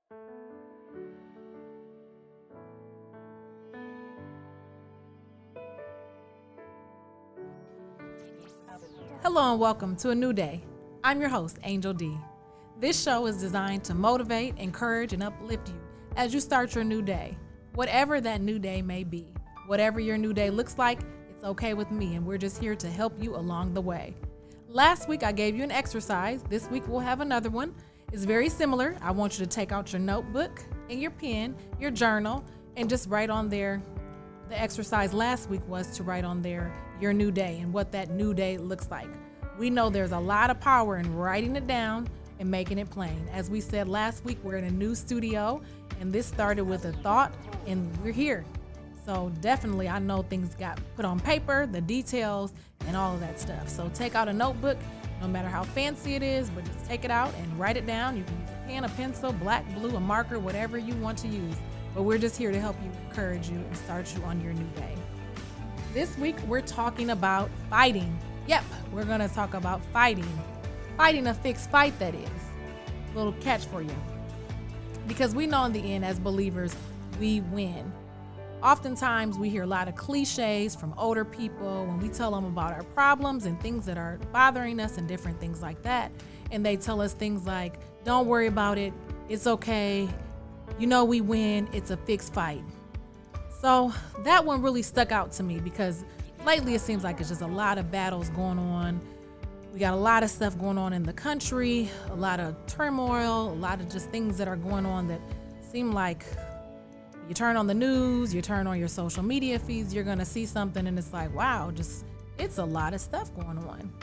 Hello and welcome to a new day. I'm your host, Angel Dee. This show is designed to motivate, encourage, and uplift you as you start your new day, whatever that new day may be. Whatever your new day looks like, it's okay with me, and we're just here to help you along the way. Last week, I gave you an exercise. This week, we'll have another one. It's very similar. I want you to take out your notebook and your pen, your journal, and just write on there. The exercise last week was to write on there your new day and what that new day looks like. We know there's a lot of power in writing it down and making it plain. As we said last week, we're in a new studio, and this started with a thought, and we're here. So definitely, I know things got put on paper, the details, and all of that stuff. So take out a notebook, no matter how fancy it is, but just take it out and write it down. You can use a pen, a pencil, black, blue, a marker, whatever you want to use. But we're just here to help you, encourage you, and start you on your new day. This week, we're talking about fighting. Yep, we're going to talk about fighting. Fighting a fixed fight, that is. A little catch for you. Because we know in the end, as believers, we win. Oftentimes, we hear a lot of cliches from older people when we tell them about our problems and things that are bothering us and different things like that. And they tell us things like, don't worry about it. It's okay. You know we win. It's a fixed fight. So that one really stuck out to me because lately it seems like it's just a lot of battles going on. We got a lot of stuff going on in the country, a lot of turmoil, a lot of just things that are going on that seem like you turn on the news, you turn on your social media feeds, you're going to see something and it's like, wow, it's a lot of stuff going on.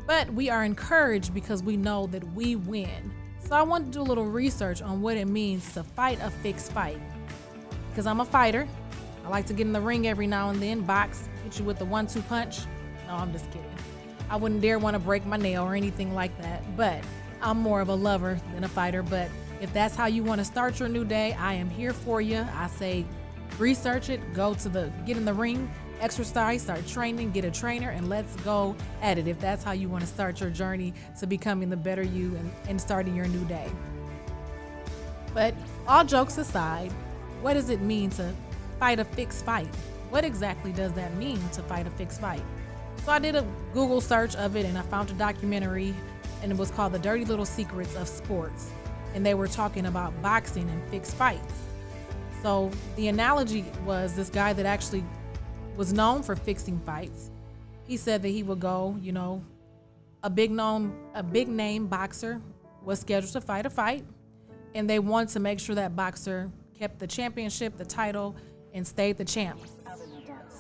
But we are encouraged because we know that we win. So I want to do a little research on what it means to fight a fixed fight. Because I'm a fighter. I like to get in the ring every now and then, box, hit you with the 1-2 punch. No, I'm just kidding. I wouldn't dare want to break my nail or anything like that. But I'm more of a lover than a fighter. But if that's how you want to start your new day, I am here for you. I say research it, get in the ring, exercise, start training, get a trainer, and let's go at it if that's how you want to start your journey to becoming the better you and starting your new day. But all jokes aside, what does it mean to fight a fixed fight? What exactly does that mean to fight a fixed fight? So I did a Google search of it and I found a documentary and it was called The Dirty Little Secrets of Sports. And they were talking about boxing and fixed fights. So the analogy was this guy that actually was known for fixing fights. He said that he would go, a big name boxer was scheduled to fight a fight, and they wanted to make sure that boxer kept the championship, the title, and stayed the champ.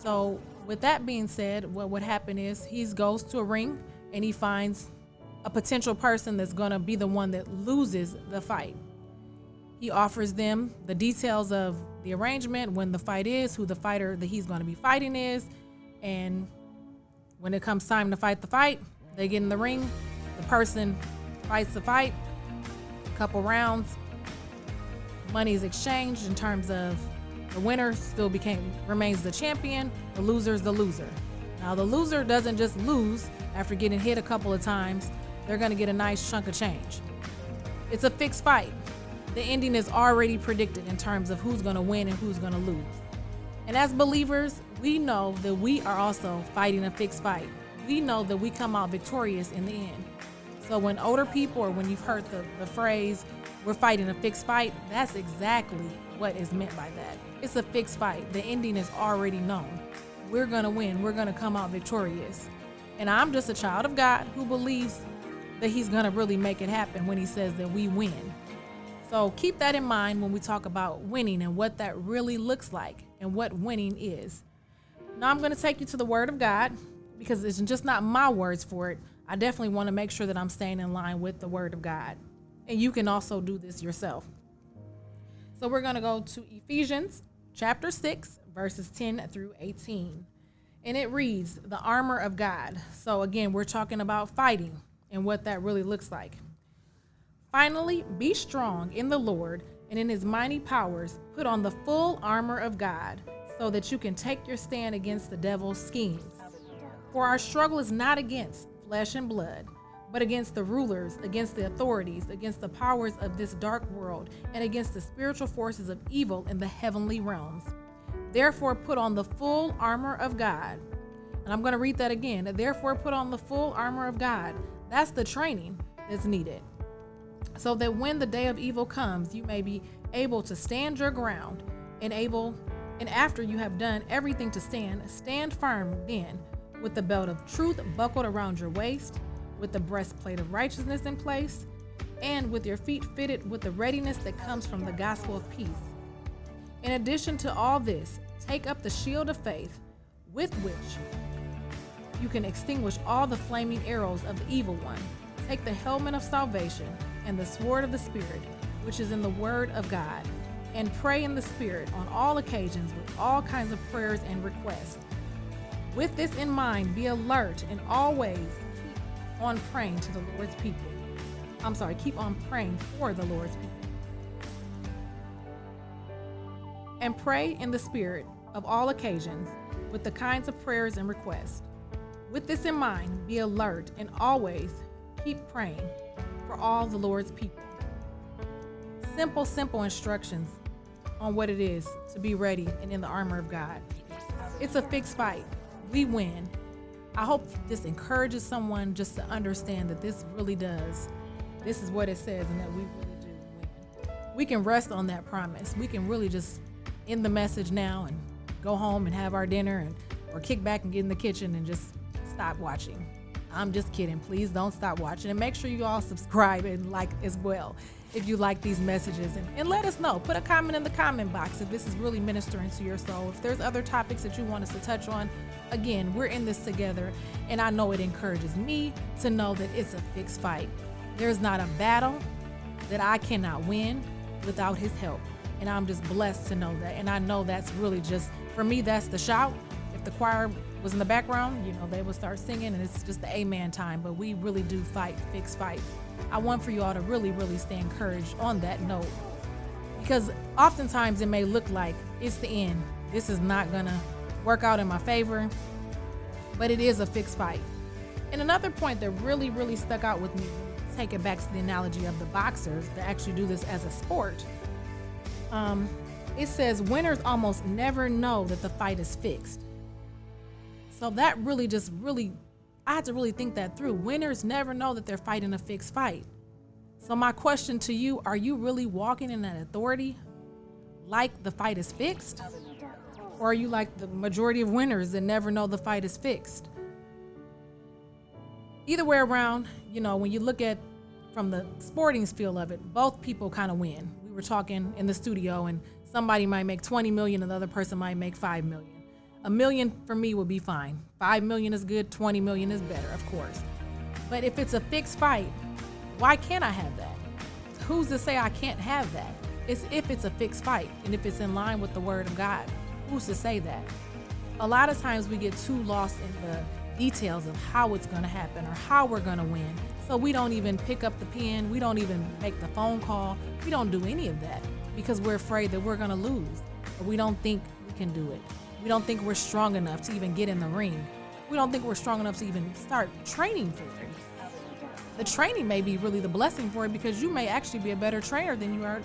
So with that being said, what would happen is he goes to a ring and he finds a potential person that's going to be the one that loses the fight. He offers them the details of the arrangement, when the fight is, who the fighter that he's going to be fighting is, and when it comes time to fight the fight, they get in the ring, the person fights the fight, a couple rounds, money is exchanged in terms of the winner still remains the champion, the loser's the loser. Now the loser doesn't just lose after getting hit a couple of times, they're going to get a nice chunk of change. It's a fixed fight. The ending is already predicted in terms of who's going to win and who's going to lose. And as believers, we know that we are also fighting a fixed fight. We know that we come out victorious in the end. So when older people, or when you've heard the phrase, we're fighting a fixed fight, that's exactly what is meant by that. It's a fixed fight. The ending is already known. We're going to win. We're going to come out victorious. And I'm just a child of God who believes that he's going to really make it happen when he says that we win. So keep that in mind when we talk about winning and what that really looks like and what winning is. Now I'm going to take you to the Word of God because it's just not my words for it. I definitely want to make sure that I'm staying in line with the Word of God. And you can also do this yourself. So we're going to go to Ephesians chapter 6, verses 10 through 18. And it reads, the armor of God. So again, we're talking about fighting and what that really looks like. Finally, be strong in the Lord and in his mighty powers. Put on the full armor of God so that you can take your stand against the devil's schemes. For our struggle is not against flesh and blood, but against the rulers, against the authorities, against the powers of this dark world, and against the spiritual forces of evil in the heavenly realms. Therefore, put on the full armor of God. And I'm going to read that again. Therefore, put on the full armor of God. That's the training that's needed, so that when the day of evil comes, you may be able to stand your ground, and after you have done everything to stand firm then, with the belt of truth buckled around your waist, with the breastplate of righteousness in place, and with your feet fitted with the readiness that comes from the gospel of peace. In addition to all this, take up the shield of faith, with which you can extinguish all the flaming arrows of the evil one. Take the helmet of salvation and the sword of the Spirit, which is in the word of God, and pray in the Spirit on all occasions with all kinds of prayers and requests. With this in mind, be alert and always keep on praying for the Lord's people. And pray in the Spirit of all occasions with the kinds of prayers and requests. With this in mind, be alert and always keep praying for all the Lord's people. Simple instructions on what it is to be ready and in the armor of God. It's a fixed fight. We win. I hope this encourages someone just to understand that this is what it says, and that we really do win. We can rest on that promise. We can really just end the message now and go home and have our dinner, or kick back and get in the kitchen and just stop watching. I'm just kidding. Please don't stop watching, and make sure you all subscribe and like as well if you like these messages, and let us know. Put a comment in the comment box if this is really ministering to your soul. If there's other topics that you want us to touch on, again, we're in this together, and I know it encourages me to know that it's a fixed fight. There's not a battle that I cannot win without his help, and I'm just blessed to know that. And I know that's really just, for me, that's the shout. If the choir was in the background, they would start singing, and it's just the amen time. But we really do fight fixed fight. I want for you all to really, really stay encouraged on that note, because oftentimes it may look like it's the end. This is not gonna work out in my favor, but it is a fixed fight. And another point that really, really stuck out with me, take it back to the analogy of the boxers that actually do this as a sport. It says winners almost never know that the fight is fixed. So that I had to really think that through. Winners never know that they're fighting a fixed fight. So my question to you, are you really walking in that authority like the fight is fixed? Or are you like the majority of winners that never know the fight is fixed? Either way around, when you look at from the sporting feel of it, both people kind of win. We were talking in the studio, and somebody might make 20 million and the other person might make 5 million. $1 million for me would be fine. 5 million is good, 20 million is better, of course. But if it's a fixed fight, why can't I have that? Who's to say I can't have that? It's if it's a fixed fight and if it's in line with the word of God. Who's to say that? A lot of times we get too lost in the details of how it's going to happen or how we're going to win. So we don't even pick up the pen. We don't even make the phone call. We don't do any of that because we're afraid that we're going to lose, or we don't think we can do it. We don't think we're strong enough to even get in the ring. We don't think we're strong enough to even start training for it. The training may be really the blessing for it, because you may actually be a better trainer than you are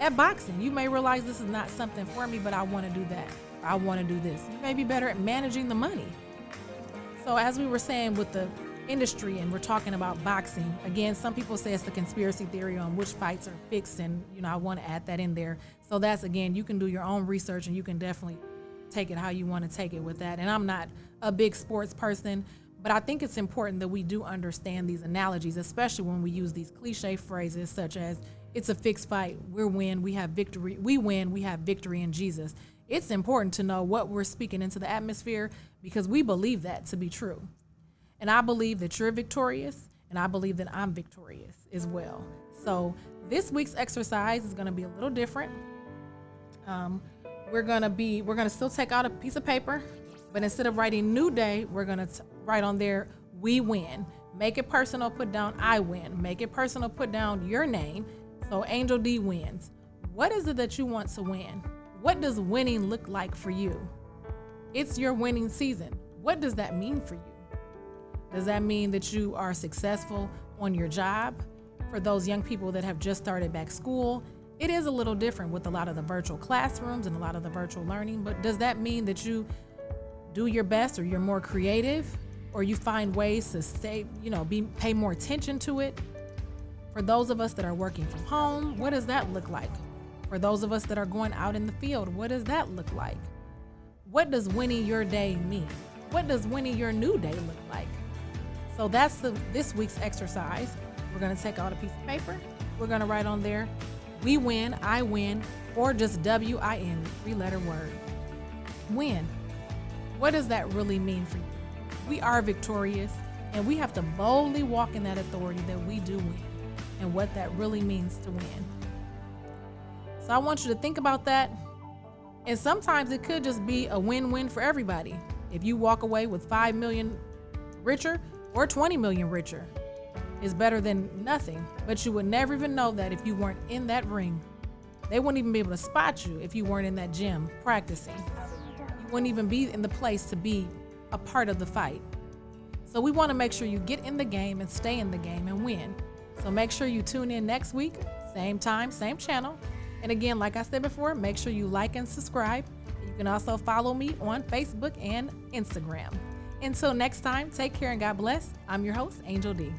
at boxing. You may realize this is not something for me, but I want to do that. I want to do this. You may be better at managing the money. So as we were saying with the industry, and we're talking about boxing, again, some people say it's the conspiracy theory on which fights are fixed, and I want to add that in there. So that's, again, you can do your own research, and you can definitely take it how you want to take it with that. And I'm not a big sports person, but I think it's important that we do understand these analogies, especially when we use these cliche phrases such as, it's a fixed fight, we win, we have victory, we win, we have victory in Jesus. It's important to know what we're speaking into the atmosphere, because we believe that to be true. And I believe that you're victorious, and I believe that I'm victorious as well. So this week's exercise is going to be a little different. We're going to still take out a piece of paper, but instead of writing new day, we're going to write on there, we win. Make it personal, put down I win. Make it personal, put down your name. So Angel Dee wins. What is it that you want to win? What does winning look like for you? It's your winning season. What does that mean for you? Does that mean that you are successful on your job? For those young people that have just started back school, it is a little different with a lot of the virtual classrooms and a lot of the virtual learning, but does that mean that you do your best, or you're more creative, or you find ways to pay more attention to it? For those of us that are working from home, what does that look like? For those of us that are going out in the field, what does that look like? What does winning your day mean? What does winning your new day look like? So that's this week's exercise. We're going to take out a piece of paper. We're going to write on there, we win, I win, or just WIN, 3-letter word. Win. What does that really mean for you? We are victorious, and we have to boldly walk in that authority that we do win, and what that really means to win. So I want you to think about that. And sometimes it could just be a win-win for everybody. If you walk away with 5 million richer or 20 million richer, it's better than nothing. But you would never even know that if you weren't in that ring. They wouldn't even be able to spot you if you weren't in that gym practicing. You wouldn't even be in the place to be a part of the fight. So we want to make sure you get in the game and stay in the game and win. So make sure you tune in next week, same time, same channel. And again, like I said before, make sure you like and subscribe. You can also follow me on Facebook and Instagram. Until next time, take care and God bless. I'm your host, Angel Dee.